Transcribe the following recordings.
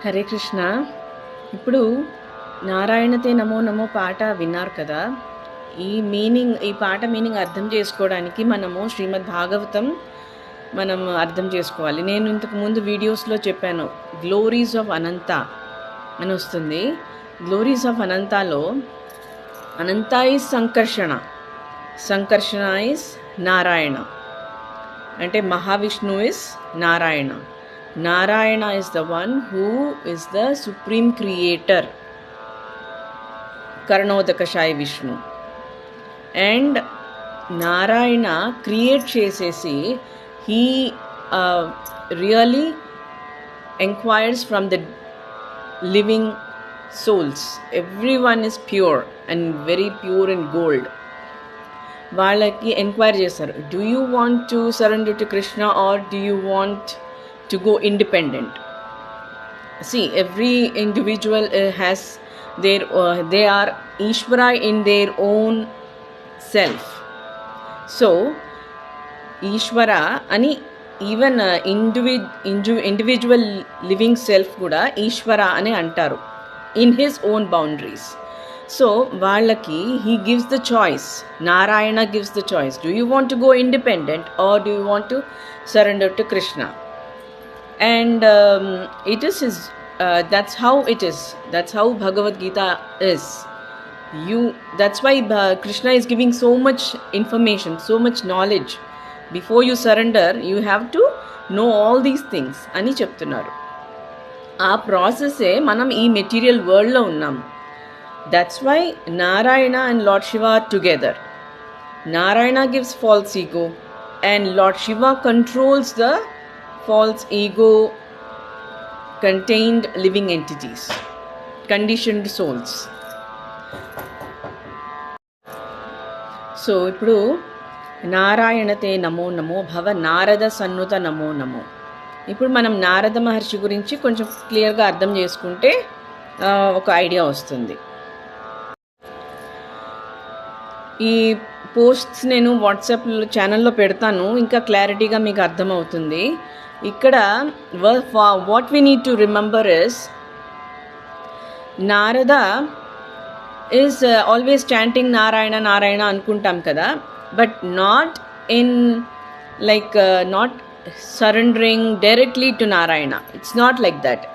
హరే కృష్ణ. ఇప్పుడు నారాయణతే నమో నమో పాట విన్నారు కదా. ఈ పాట మీనింగ్ అర్థం చేసుకోవడానికి మనము శ్రీమద్ భాగవతం అర్థం చేసుకోవాలి. నేను ఇంతకుముందు వీడియోస్లో చెప్పాను, గ్లోరీస్ ఆఫ్ అనంత అని వస్తుంది. గ్లోరీస్ ఆఫ్ అనంతాలో అనంత ఈజ్ సంకర్షణ, సంకర్షణ ఈజ్ నారాయణ, అంటే Mahavishnu is Narayana. Narayana is the one who is the supreme creator, Karanodakashaya Vishnu. And Narayana create chesesi, he really inquires from the living souls. Everyone is pure and very pure in gold. వాళ్ళకి enquiry చేస్తారు, do you want to surrender to Krishna or do you want to go independent. See, every individual has their they are Ishvara in their own self. So Ishvara ani even individual living self kuda Ishvara ani antaru in his own boundaries. So వాళ్ళకి he gives the choice. Narayana gives the choice. Do you want to go independent or do you want to surrender to Krishna? And it is his, that's how it is. That's how Bhagavad Gita is. That's why Krishna is giving so much information, so much knowledge. Before you surrender, you have to know all these things అని చెప్తున్నారు. ఆ ప్రాసెసే మనం ఈ material వరల్డ్లో ఉన్నాం. That's why Narayana and Lord Shiva are together. Narayana gives false ego and Lord Shiva controls the false ego contained living entities, conditioned souls. So ఇప్పుడు నారాయణతే నమో నమో భవ నారద సన్నుత నమో నమో. ఇప్పుడు మనం నారద మహర్షి గురించి కొంచెం క్లియర్గా అర్థం చేసుకుంటే ఒక ఐడియా వస్తుంది. ఈ పోస్ట్స్ నేను వాట్సాప్ ఛానల్లో పెడతాను, ఇంకా క్లారిటీగా మీకు అర్థమవుతుంది. ఇక్కడ what we need to remember is Narada is always chanting Narayana Narayana అనుకుంటాం కదా, but not in like not surrendering directly to Narayana. It's not like that.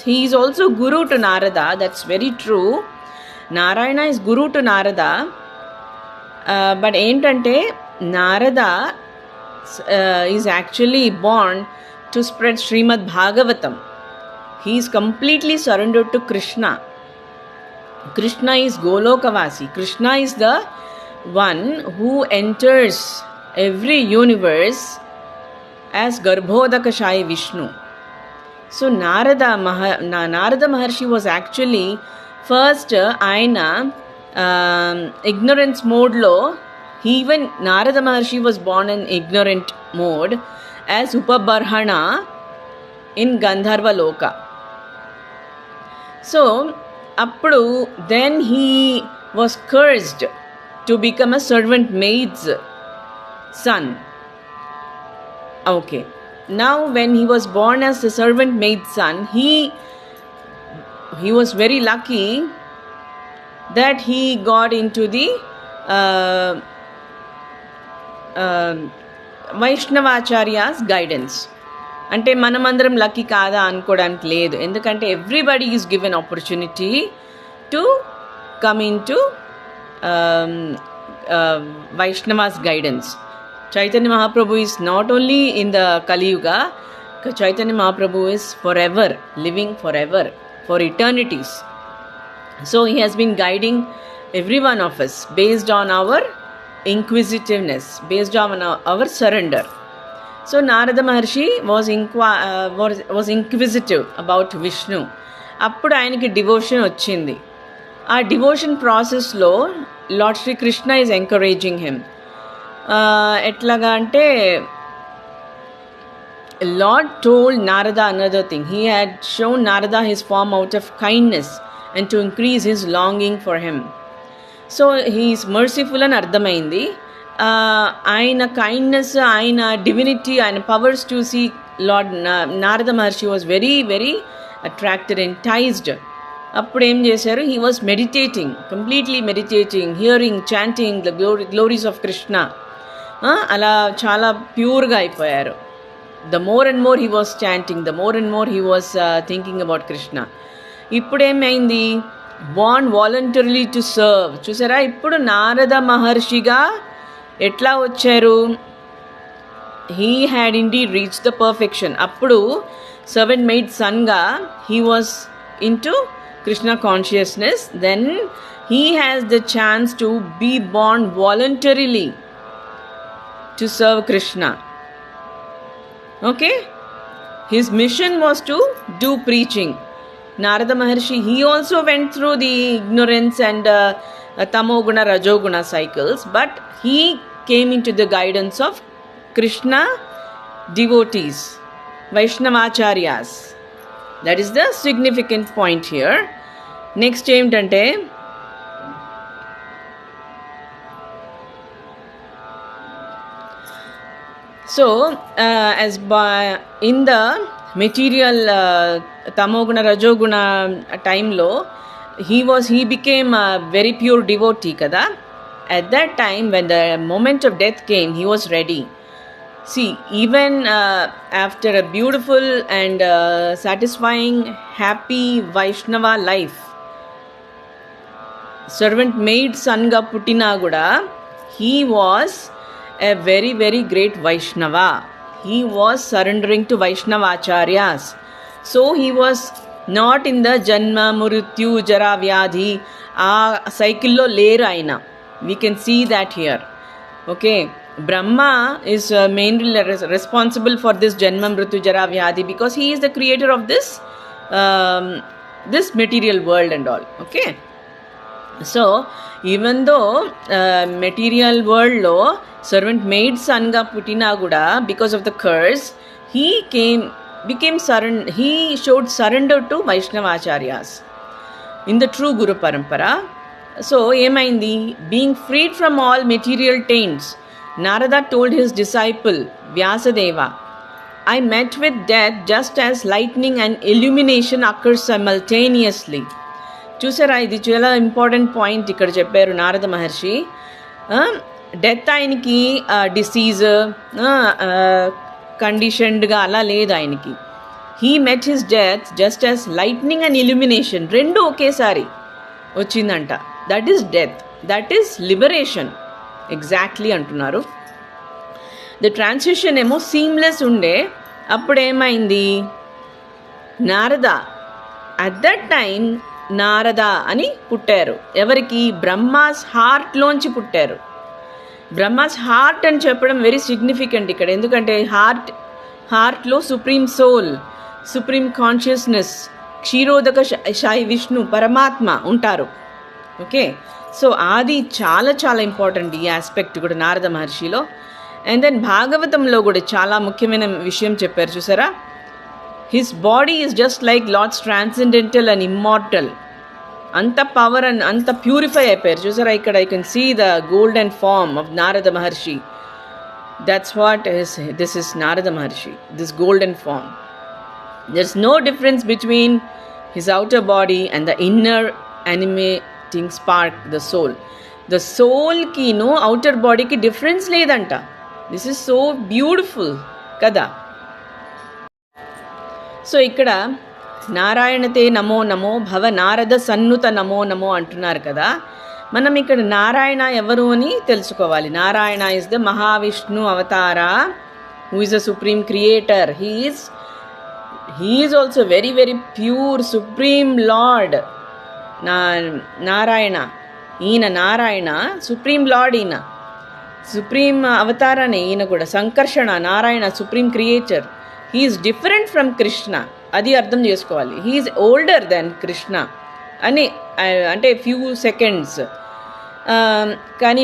He is also guru to Narada. That's very true. Narayana is guru to Narada. But ఏంటంటే Narada is actually born to spread Srimad Bhagavatam. He is completely surrendered to Krishna. Krishna is Golokavasi. Krishna is the one who enters every universe as Garbhodakashaya Vishnu. So Narada Maharshi was actually first ayana ignorance mode lo. Even Narada Maharshi was born in ignorant mode as Upabarhana in Gandharva Loka. So, appudu then he was cursed to become a servant maid's son. Okay. Now when he was born as a servant maid's son, he was very lucky that he got into the Vaishnavacharyas guidance. అంటే మనమందరం lucky కాదా అనుకోవడానికి లేదు, ఎందుకంటే everybody is given opportunity to come into Vaishnavas guidance. Chaitanya Mahaprabhu is not only in the Kaliyuga. Chaitanya Mahaprabhu is for ever, living for ever, for eternities. So he has been guiding every one of us based on our inquisitiveness, based on our surrender. So Narada Maharshi was inquisitive about Vishnu. అప్పుడు ఆయనకి devotion వచ్చింది. ఆ devotion ప్రాసెస్లో Lord Shri Krishna is encouraging him. ఎట్లాగా అంటే Lord told Narada another thing. He had shown Narada his form out of kindness and to increase his longing for him. So he is merciful అని అర్థమైంది. ఆయన కైండ్నెస్, ఆయన డివినిటీ, ఆయన పవర్స్ చూసి Lord Narada Maharshi was very, very attracted, enticed. అప్పుడు ఏం చేశారు? He was meditating, completely meditating, hearing, chanting the glories of Krishna. అలా చాలా ప్యూర్గా అయిపోయారు. The more and more he was chanting, the more and more he was thinking about Krishna. ఇప్పుడేమైంది? Born voluntarily to serve. చూసారా, ఇప్పుడు నారద మహర్షిగా ఎట్లా వచ్చారు? He had indeed reach the perfection. అప్పుడు సర్వెంట్ మెయిడ్ సన్గా he was into Krishna consciousness. Then he has the chance to be born voluntarily to serve Krishna. Okay, his mission was to do preaching. Narada Maharshi, he also went through the ignorance and tamoguna rajoguna cycles, but he came into the guidance of Krishna devotees, Vaishnavacharyas. That is the significant point here. Next ఏంటంటే, so as in the material tamoguna rajoguna time lo he became a very pure devotee kada. At that time, when the moment of death came, he was ready. See, even after a beautiful and satisfying, happy Vaishnava life, servant maid sanga puttina kuda, he was a very, very great Vaishnava. He was surrendering to Vaishnavacharyas. So he was not in the Janma, Mrityu, Jara, Vyadhi, cycle lo leru aina. We can see that here. Okay. Brahma is mainly responsible for this Janma, Mrityu, Jara, Vyadhi, because he is the creator of this material world and all. Okay. So even though material world lo servant maid sanga putina kuda, because of the curse, he showed surrender to Vaishnavacharyas in the true Guru Parampara. So emaindi, being freed from all material taints, Narada told his disciple Vyasadeva, I met with death just as lightning and illumination occur simultaneously. చూసారా, ఇది చాలా important point ఇక్కడ చెప్పారు Narada Maharshi. Death ఆయనకి disease కండిషన్డ్గా అలా లేదు ఆయనకి. He met his death just as lightning and illumination, రెండు ఒకేసారి వచ్చిందంట. That is death, that is liberation exactly అంటున్నారు. ద ట్రాన్సిషన్ ఏమో సీమ్లెస్ ఉండే. అప్పుడేమైంది? Narada at that time Narada అని పుట్టారు. ఎవరికి? బ్రహ్మాస్ హార్ట్లోంచి పుట్టారు. బ్రహ్మాస్ హార్ట్ అని చెప్పడం వెరీ సిగ్నిఫికెంట్ ఇక్కడ. ఎందుకంటే హార్ట్లో supreme soul, supreme consciousness, Kshirodakashayi Vishnu Paramatma ఉంటారు. ఓకే, సో అది చాలా చాలా ఇంపార్టెంట్ ఈ ఆస్పెక్ట్ కూడా నారద మహర్షిలో. అండ్ దెన్ భాగవతంలో కూడా చాలా ముఖ్యమైన విషయం చెప్పారు చూసారా. His body is just like Lord's transcendental and immortal. అంత పవర్ అండ్ అంత ప్యూరిఫై అయిపోయారు చూసారా. ఇక్కడ I can see the golden form of Narada Maharshi. That's what this is Narada Maharshi, this golden form. There's no difference between his outer body and the inner animating spark, the soul. The soul ki no outer body ki difference ledanta. This is so beautiful kada. So ikkada నారాయణతే నమో నమో భవ నారద సన్నుత నమో నమో అంటున్నారు కదా. మనం ఇక్కడ నారాయణ ఎవరు అని తెలుసుకోవాలి. Narayana is the Mahavishnu అవతార, who is the supreme creator. He is also very, very pure, supreme Lord. Narayana. ఈయన నారాయణ సుప్రీం లార్డ్, ఈయన సుప్రీం అవతారానే. ఈయన కూడా Sankarshana, Narayana supreme creator. He is different from Krishna, అది అర్థం చేసుకోవాలి. హీఈస్ ఓల్డర్ దెన్ కృష్ణ అని, అంటే ఫ్యూ సెకండ్స్. కానీ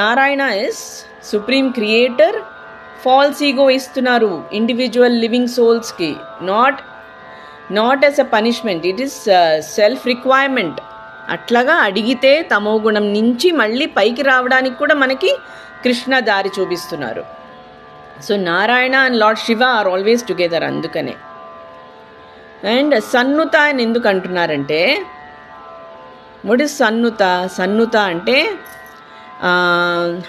Narayana is supreme creator. False ego ఇస్తున్నారు ఇండివిజువల్ లివింగ్ సోల్స్కి, not as a punishment, it is self requirement. అట్లాగా అడిగితే తమో గుణం నుంచి మళ్ళీ పైకి రావడానికి కూడా మనకి కృష్ణ దారి చూపిస్తున్నారు. So Narayana and lord Shiva are always together. అందుకనే అండ్ సన్నుత అని ఎందుకు అంటున్నారంటే, వాట్ ఇస్ సన్నుత? సన్నుత అంటే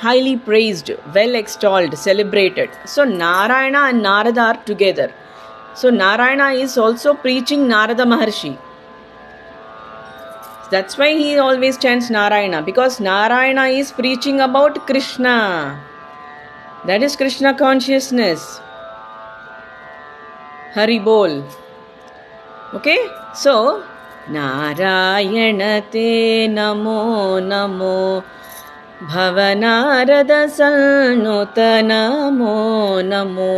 highly praised, well extolled, celebrated. So Narayana and Narada are together. So Narayana is also preaching Narada Maharshi. That's why he always chants Narayana, because Narayana is preaching about Krishna. That is Krishna consciousness. Hari Bol. Okay? So Narayana te namo namo భవనారద సన్నుత నమో నమో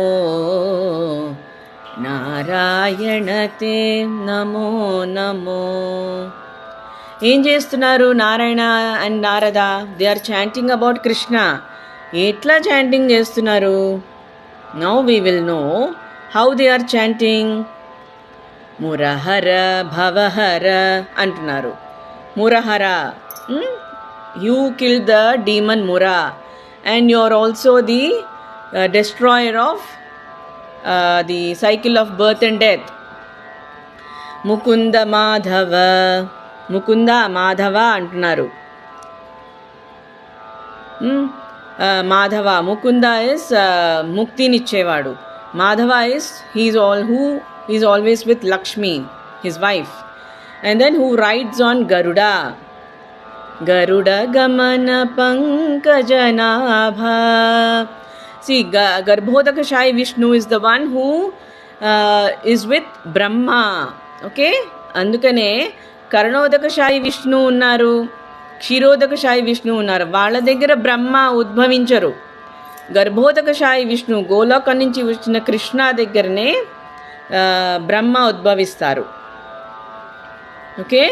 నారాయణతే నమో నమో. ఏం చేస్తున్నారు Narayana and Narada? They are chanting about Krishna. ఎట్లా chanting చేస్తున్నారు? Now we will know how they are chanting. Murahara Bhavahara అంటున్నారు. Murahara, you killed the demon Mura, and you are also the destroyer of the cycle of birth and death. Mukunda Madhava, Mukunda Madhava antunaru. Madhava, Mukunda is mukti nichevadu. Madhava is he is always with Lakshmi, his wife, and then who rides on Garuda. Garuda Gamana Pankajanabha. See, Garbhodakashayi Vishnu is the one who is with Brahma. Okay? Andukane Karanodakashayi Vishnu unnaru, Kshirodakashayi Vishnu unnaru. Vaala daggara Brahma udbhavincharu. Garbhodakashayi Vishnu, Golokam nunchi vachina Krishna దగ్గరనే బ్రహ్మ ఉద్భవిస్తారు. Okay?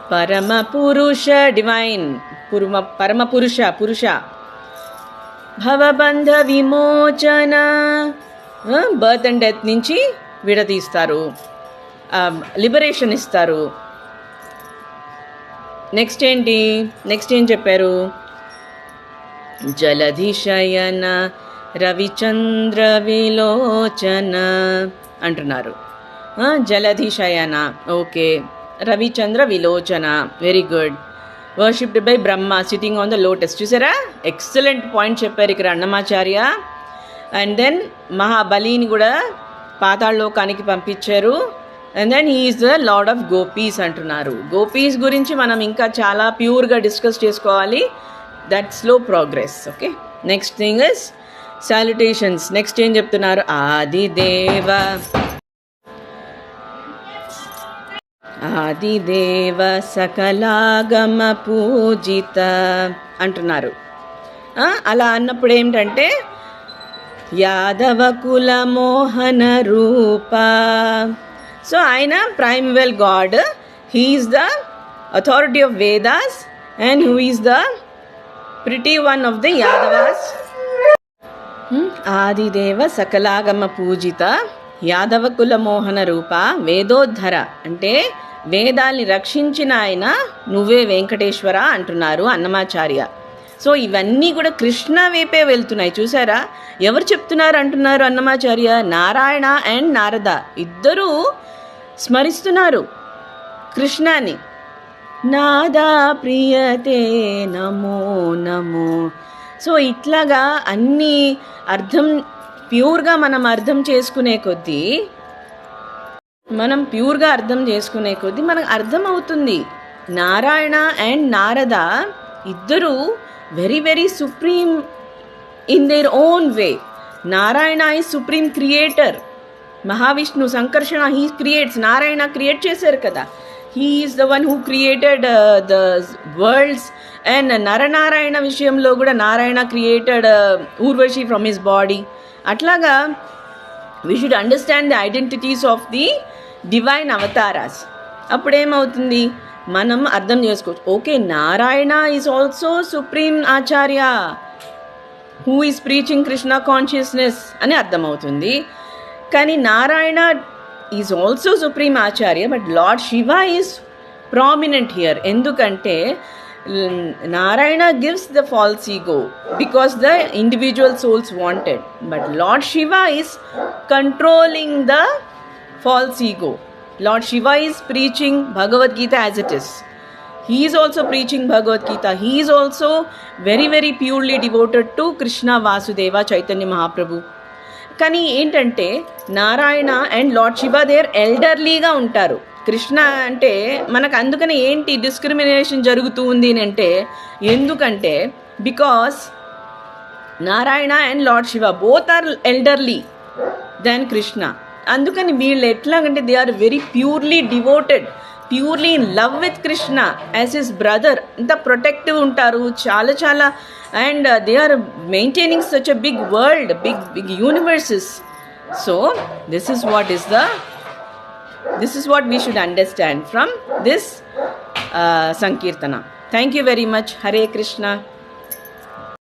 పరమ పురుష, divine పరమ పురుష, పురుష. భవబంధ విమోచన, birth and death నుంచి విడదీస్తారు, liberation ఇస్తారు. నెక్స్ట్ ఏంటి? నెక్స్ట్ ఏం చెప్పారు? జలధిశయన రవిచంద్ర విలోచన అంటున్నారు. Jaladhishayana, okay. Ravichandra Vilochana, very good. Worshipped by Brahma sitting on the lotus. చూసారా? ఎక్సలెంట్ పాయింట్ చెప్పారు ఇక్కడ అన్నమాచార్య. అండ్ దెన్ మహాబలిని కూడా పాతాళలోకానికి పంపించారు. And then he is the lord of Gopis అంటున్నారు. గోపీస్ గురించి మనం ఇంకా చాలా ప్యూర్గా డిస్కస్ చేసుకోవాలి. That slow progress. Okay? Next thing is salutations. Next ఏం చెప్తున్నారు? ఆదిదేవ ఆదిదేవ సకలాగమ పూజిత అంటున్నారు. అలా అన్నప్పుడు ఏమిటంటే యాదవ కుల మోహన రూప. సో ఆయన primeval god, he is the authority of Vedas and who is the pretty one of the Yadavas. Adideva సకలాగమ పూజిత యాదవ కుల మోహన రూప వేదోద్ధర అంటే వేదాల్ని రక్షించిన ఆయన నువ్వే వెంకటేశ్వర అంటున్నారు అన్నమాచార్య. సో ఇవన్నీ కూడా కృష్ణ వైపే వెళ్తున్నాయి. చూసారా? ఎవరు చెప్తున్నారు అంటున్నారు అన్నమాచార్య? నారాయణ అండ్ నారద ఇద్దరూ స్మరిస్తున్నారు కృష్ణాని. నాదా ప్రియతే నమో నమో. సో ఇట్లాగా అన్నీ అర్థం ప్యూర్గా మనం అర్థం చేసుకునే కొద్దీ మనకు అర్థం అవుతుంది. నారాయణ అండ్ నారద ఇద్దరు very very supreme in their own way. Narayana is supreme creator. Mahavishnu Sankarshana he creates. Narayana create చేశారు కదా. He is the one who created the worlds. And Naranarayana విషయంలో కూడా Narayana created Urvashi from his body. అట్లాగా we should understand the identities of the divine avataras. అప్పుడేమవుతుంది? మనం అర్థం చేసుకోవచ్చు. Okay, Narayana is also supreme acharya who is preaching Krishna consciousness అని అర్థమవుతుంది. కానీ Narayana is also supreme Acharya, but lord Shiva is prominent here. ఎందుకంటే Narayana gives the false ego because the individual souls wanted, but Lord Shiva is controlling the false ego. Lord Shiva is preaching Bhagavad Gita as it is. He is also preaching Bhagavad Gita. He is also very, very purely devoted to Krishna Vasudeva Chaitanya Mahaprabhu. కానీ ఏంటంటే Narayana and lord Shiva their ఎల్డర్లీగా ఉంటారు. కృష్ణ అంటే మనకు అందుకని ఏంటి discrimination జరుగుతూ ఉంది అంటే, ఎందుకంటే because Narayana and lord Shiva both are elderly than Krishna. అందుకని వీళ్ళు ఎట్లాగంటే they are very purely devoted, purely in love with Krishna as his brother. ఇంత ప్రొటెక్టివ్ ఉంటారు చాలా చాలా, and they are maintaining such a big world, big universes. So this is what we should understand from this Sankirtana. Thank you very much. Hare Krishna.